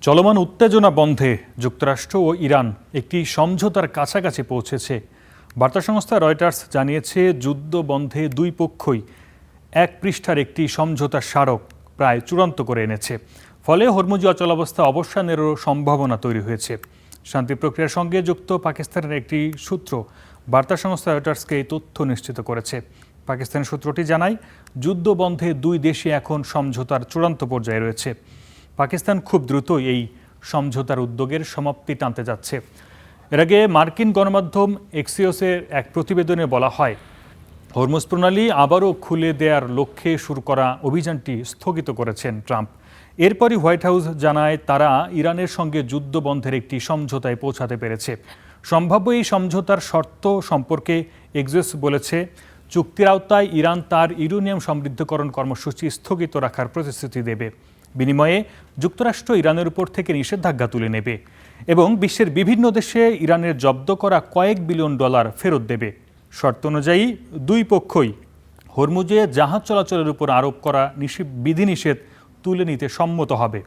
চলমান উত্তেজনা বন্ধে যুক্তরাষ্ট্র ও ইরান একটি সমঝোতার কাছাকাছি পৌঁছেছে। বার্তা সংস্থা রয়টার্স জানিয়েছে, যুদ্ধ বন্ধে দুই পক্ষই এক পৃষ্ঠার একটি সমঝোতার স্মারক প্রায় চূড়ান্ত করে এনেছে। ফলে হরমুজি অচলাবস্থা অবসানেরও সম্ভাবনা তৈরি হয়েছে। শান্তি প্রক্রিয়ার সঙ্গে যুক্ত পাকিস্তানের একটি সূত্র বার্তা সংস্থা রয়টার্সকে এই তথ্য নিশ্চিত করেছে। পাকিস্তানের সূত্রটি জানায়, যুদ্ধ বন্ধে দুই দেশই এখন সমঝোতার চূড়ান্ত পর্যায়ে রয়েছে। পাকিস্তান খুব দ্রুতই এই সমঝোতার উদ্যোগের সমাপ্তি টানতে যাচ্ছে। এর আগে মার্কিন গণমাধ্যম এক্সিওসের এক প্রতিবেদনে বলা হয়, হরমুজ প্রণালী আবারও খুলে দেওয়ার লক্ষ্যে শুরু করা অভিযানটি স্থগিত করেছেন ট্রাম্প। এরপরই হোয়াইট হাউস জানায়, তারা ইরানের সঙ্গে যুদ্ধ বন্ধের একটি সমঝোতায় পৌঁছাতে পেরেছে। সম্ভাব্য এই সমঝোতার শর্ত সম্পর্কে এক্সিওস বলেছে, চুক্তির আওতায় ইরান তার ইউরেনিয়াম সমৃদ্ধকরণ কর্মসূচি স্থগিত রাখার প্রতিশ্রুতি দেবে। বিনিময়ে যুক্তরাষ্ট্র ইরানের উপর থেকে নিষেধাজ্ঞা তুলে নেবে এবং বিশ্বের বিভিন্ন দেশে ইরানের জব্দ করা কয়েক বিলিয়ন ডলার ফেরত দেবে। শর্ত অনুযায়ী দুই পক্ষই হরমুজে জাহাজ চলাচলের উপর আরোপ করা বিধিনিষেধ তুলে নিতে সম্মত হবে।